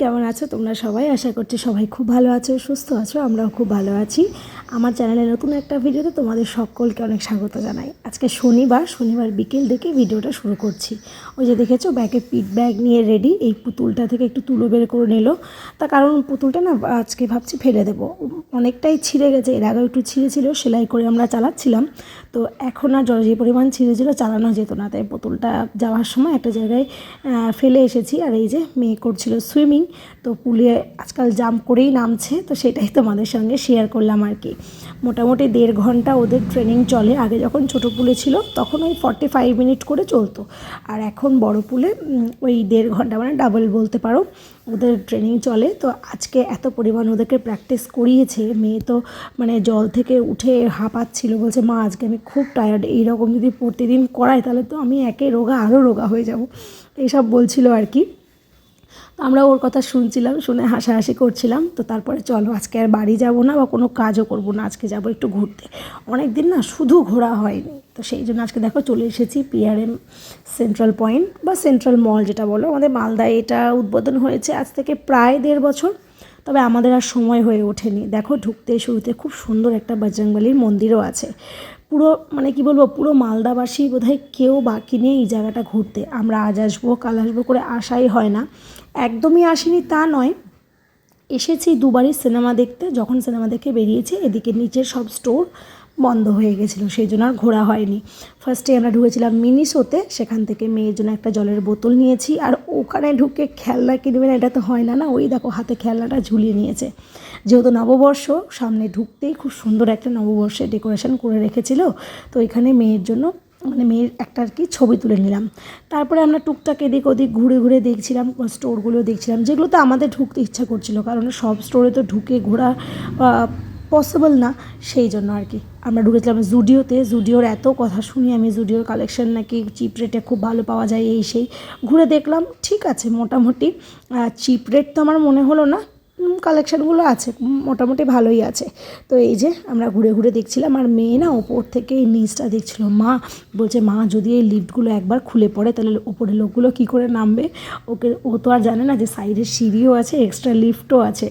কেমন আছো তোমরা সবাই? আশা করছি সবাই খুব ভালো আছো, সুস্থ আছো। আমরাও খুব ভালো আছি। আমার চ্যানেলে নতুন একটা ভিডিওতে তোমাদের সকলকে অনেক স্বাগত জানাই। আজকে শনিবার বিকেল থেকে ভিডিওটা শুরু করছি। ওই যে দেখেছো ব্যাগে পিট ব্যাগ নিয়ে রেডি। এই পুতুলটা থেকে একটু তুলো বের করে নিল, তার কারণ পুতুলটা না আজকে ভাবছি ফেলে দেবো, অনেকটাই ছিঁড়ে গেছে। এর আগেও একটু ছিঁড়েছিল, সেলাই করে আমরা চালাচ্ছিলাম, তো এখন আর যে পরিমাণ ছিঁড়েছিল চালানো যেত না, তাই পুতুলটা যাওয়ার সময় একটা জায়গায় ফেলে এসেছি। আর এই যে মেয়ে করছিল সুইমিং, তো পুলে আজকাল জাম্প করেই নামছে, তো সেটাই তোমাদের সঙ্গে শেয়ার করলাম আর কি। মোটামুটি 1.5 ঘন্টা ওদের ট্রেনিং চলে। আগে যখন ছোটো পুলে ছিল তখন ওই 45 মিনিট করে চলতো, আর এখন বড় পুলে ওই 1.5 ঘন্টা, মানে ডাবল বলতে পারো, ওদের ট্রেনিং চলে। তো আজকে এত পরিমাণ ওদেরকে প্র্যাকটিস করিয়েছে। মেয়ে তো মানে জল থেকে উঠে হাঁপাচ্ছিল, বলছে মা আজকে আমি খুব টায়ার্ড, এইরকম যদি প্রতিদিন করাই তাহলে তো আমি আরও রোগা হয়ে যাব, এইসব বলছিল আর কি। তো আমরা ওর কথা শুনছিলাম, শুনে হাসাহাসি করছিলাম। তো তারপরে চলো আজকে আর বাড়ি যাব না বা কোনো কাজও করব না, আজকে যাব একটু ঘুরতে। অনেক দিন না শুধু ঘোরা হয়নি, তো সেই জন্য আজকে দেখো চলে এসেছি পিআরএম সেন্ট্রাল পয়েন্ট বা সেন্ট্রাল মল যেটা বলো, আমাদের মালদায় এটা উদ্বোধন হয়েছে আজ থেকে প্রায় 1.5 বছর। তবে আমাদের আর সময় হয়ে ওঠেনি। দেখো ঢুকতে শুরুতে খুব সুন্দর একটা বজরংবলীর মন্দিরও আছে। পুরো মানে কি বলবো, পুরো মালদাবাসী বোধহয় কেউ বাকি নেই এই জায়গাটা ঘুরতে। আমরা আজ আসবো কাল আসবো করে আসাই হয় না। একদমই আসিনি তা নয়, এসেছি দুবারই সিনেমা দেখতে। যখন সিনেমা দেখে বেরিয়েছি এদিকে নিচের সব স্টোর বন্ধ হয়ে গেছিলো, সেই জন্য আর ঘোরা হয়নি। ফার্স্টে আমরা ঢুকেছিলাম মিনিসোতে, সেখান থেকে মেয়ের জন্য একটা জলের বোতল নিয়েছি। আর ওখানে ঢুকে খেলনা কিনবে না এটা তো হয় না, ওই দেখো হাতে খেলনাটা ঝুলিয়ে নিয়েছে। যেহেতু নববর্ষ সামনে, ঢুকতেই খুব সুন্দর একটা নববর্ষের ডেকোরেশন করে রেখেছিল, তো এখানে মেয়ের জন্য মানে মেয়ের একটা আর কি ছবি তুলে নিলাম। তারপরে আমরা টুকটাক এদিক ওদিক ঘুরে ঘুরে দেখছিলাম, স্টোরগুলো দেখছিলাম যেগুলোতে আমাদের ঢুকতে ইচ্ছা করছিল, কারণ সব স্টোরে তো ঢুকে ঘোরা পসিবল না। সেই জন্য আর কি আমরা ঢুকেছিলাম জুডিওতে। জুডিওর এত কথা শুনি আমি, জুডিওর কালেকশন নাকি চিপ রেটে খুব ভালো পাওয়া যায়, এই সেই ঘুরে দেখলাম। ঠিক আছে মোটামুটি, চিপ রেট তো আমার মনে হলো না, কালেকশানগুলো আছে মোটামুটি ভালোই আছে। তো এই যে আমরা ঘুরে ঘুরে দেখছিলাম, আর মেয়ে না ওপর থেকে এই নিচটা দেখছিল। মা বলছে মা যদি এই লিফটগুলো একবার খুলে পড়ে তাহলে ওপরের লোকগুলো কী করে নামবে। ও তো আর জানে না যে সাইডের সিঁড়িও আছে, এক্সট্রা লিফটও আছে।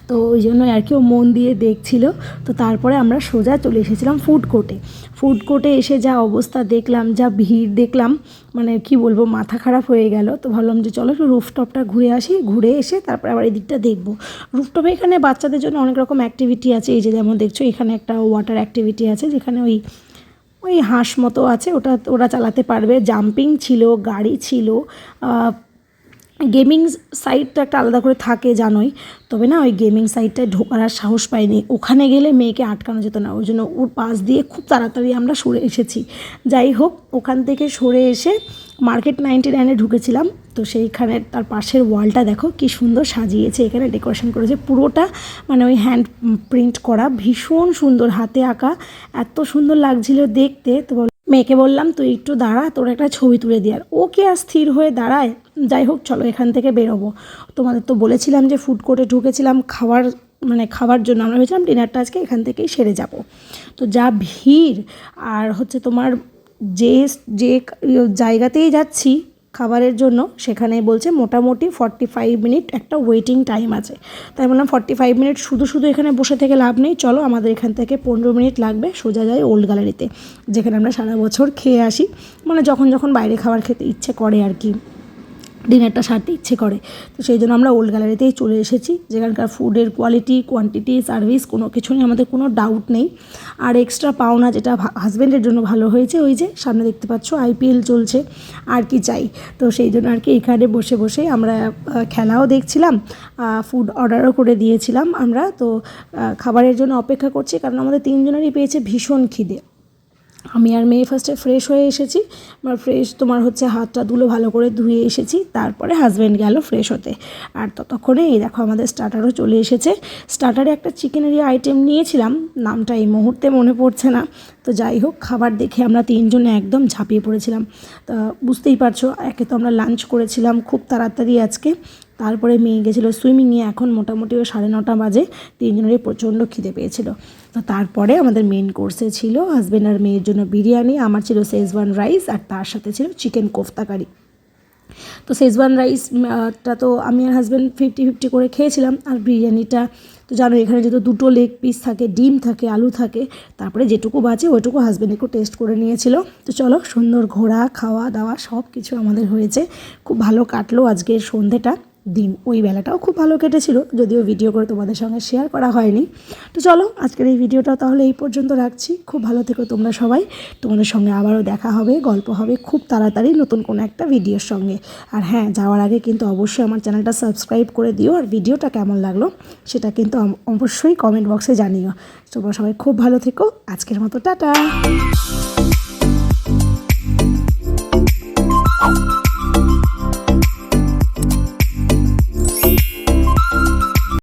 তো ওই জন্য আর কি ও মন দিয়ে দেখছিল। তো তারপরে আমরা সোজা চলে এসেছিলাম ফুড কোর্টে। ফুড কোর্টে এসে যা অবস্থা দেখলাম, যা ভিড় দেখলাম, মানে কি বলবো, মাথা খারাপ হয়ে গেল। তো ভাবলাম যে চলো একটু রুফটপটা ঘুরে আসি, ঘুরে এসে তারপরে আবার এই দিকটা দেখবো। রুফটপে এখানে বাচ্চাদের জন্য অনেক রকম অ্যাক্টিভিটি আছে। এই যে যেমন দেখছো এখানে একটা ওয়াটার অ্যাক্টিভিটি আছে, যেখানে ওই হাঁস মতো আছে, ওরা চালাতে পারবে। জাম্পিং ছিল, গাড়ি ছিল, গেমিং সাইট তো একটা আলাদা করে থাকে জানোই। তবে না ওই গেমিং সাইটটায় ঢোকার আর সাহস পাইনি, ওখানে গেলে মেয়েকে আটকানো যেত না, ওই জন্য ওর পাশ দিয়ে খুব তাড়াতাড়ি আমরা সরে এসেছি। যাই হোক, ওখান থেকে সরে এসে মার্কেট 99-এ ঢুকেছিলাম। তো সেইখানে তার পাশের ওয়ালটা দেখো কি সুন্দর সাজিয়েছে, এখানে ডেকোরেশন করেছে পুরোটা, মানে ওই হ্যান্ড প্রিন্ট করা, ভীষণ সুন্দর, হাতে আঁকা, এত সুন্দর লাগছিল দেখতে। তো মেয়েকে বললাম তুই একটু দাঁড়া, তোর একটা ছবি তুলে দিয়ে। আর ও কি আর স্থির হয়ে দাঁড়ায়। যাই হোক চলো এখান থেকে বেরোবো। তোমাদের তো বলেছিলাম যে ফুড কোর্টে ঢুকেছিলাম খাওয়ার জন্য। আমরা ভেবেছিলাম ডিনারটা আজকে এখান থেকেই সেরে যাব। তো যা ভিড়, আর হচ্ছে তোমার যে যে জায়গাতেই যাচ্ছি খাবারের জন্য, সেখানে বলছে মোটামুটি 45 মিনিট একটা ওয়েটিং টাইম আছে। তাই বললাম 45 মিনিট শুধু শুধু এখানে বসে থেকে লাভ নেই, চলো আমাদের এখান থেকে 15 মিনিট লাগবে, সোজা যাই ওল্ড গ্যালারিতে, যেখানে আমরা সারা বছর খেয়ে আসি, মানে যখন যখন বাইরে খাবার খেতে ইচ্ছে করে আর কি, ডিনারটা সারতে ইচ্ছে করে। তো সেই জন্য আমরা ওল্ড গ্যালারিতেই চলে এসেছি, যেখানকার ফুডের কোয়ালিটি, কোয়ান্টিটি, সার্ভিস কোনো কিছু নিয়ে আমাদের কোনো ডাউট নেই। আর এক্সট্রা পাওনা যেটা হাজব্যান্ডের জন্য ভালো হয়েছে, ওই যে সামনে দেখতে পাচ্ছ আইপিএল চলছে, আর কি চাই। তো সেই জন্য আর কি এখানে বসে বসেই আমরা খেলাও দেখছিলাম, ফুড অর্ডারও করে দিয়েছিলাম আমরা। তো খাবারের জন্য অপেক্ষা করছি, কারণ আমাদের 3 জনেরই পেয়েছে ভীষণ খিদে। আমি আর মেয়ে ফার্স্টে ফ্রেশ হয়ে এসেছি, তোমার হচ্ছে হাতটা ধুলো ভালো করে ধুয়ে এসেছি, তারপরে হাজব্যান্ড গেল ফ্রেশ হতে। আর ততক্ষণে এই দেখো আমাদের স্টার্টারও চলে এসেছে। স্টার্টারে একটা চিকেনেরই আইটেম নিয়েছিলাম, নামটা এই মুহূর্তে মনে পড়ছে না। তো যাই হোক, খাবার দেখে আমরা 3 জনে একদম ঝাঁপিয়ে পড়েছিলাম। তা বুঝতেই পারছো, একে তো আমরা লাঞ্চ করেছিলাম খুব তাড়াতাড়ি আজকে, তারপরে মেয়ে গেছিলো সুইমিংয়ে, এখন মোটামুটি ওই 9:30 বাজে। 3 জনেরই প্রচণ্ড খিদে পেয়েছিল। তো তারপরে আমাদের মেন কোর্সে ছিল হাজব্যান্ড আর মেয়ের জন্য বিরিয়ানি, আমার ছিল শেজওয়ান রাইস, আর তার সাথে ছিল চিকেন কোফতা কারি। তো শেজওয়ান রাইসটা তো আমি আর হাজব্যান্ড 50-50 করে খেয়েছিলাম। আর বিরিয়ানিটা তো জানো এখানে যেহেতু 2টো লেগ পিস থাকে, ডিম থাকে, আলু থাকে, তারপরে যেটুকু বাঁচে ওইটুকু হাজব্যান্ড একটু টেস্ট করে নিয়েছিল। তো চলো, সুন্দর ঘোরা, খাওয়া দাওয়া সব কিছু আমাদের হয়েছে। খুব ভালো কাটলো আজকের সন্ধেটা। দিন ওই বেলাটাও খুব ভালো কেটেছিল, যদিও ভিডিও করে তোমাদের সঙ্গে শেয়ার করা হয়নি। তো চলো, আজকের এই ভিডিওটা তাহলে এই পর্যন্ত রাখছি। খুব ভালো থেকো তোমরা সবাই। তোমাদের সঙ্গে আবারও দেখা হবে, গল্প হবে খুব তাড়াতাড়ি নতুন কোনো একটা ভিডিওর সঙ্গে। আর হ্যাঁ, যাওয়ার আগে কিন্তু অবশ্যই আমার চ্যানেলটা সাবস্ক্রাইব করে দিও। আর ভিডিওটা কেমন লাগলো সেটা কিন্তু অবশ্যই কমেন্ট বক্সে জানিও। তোমরা সবাই খুব ভালো থেকো। আজকের মতো টাটা।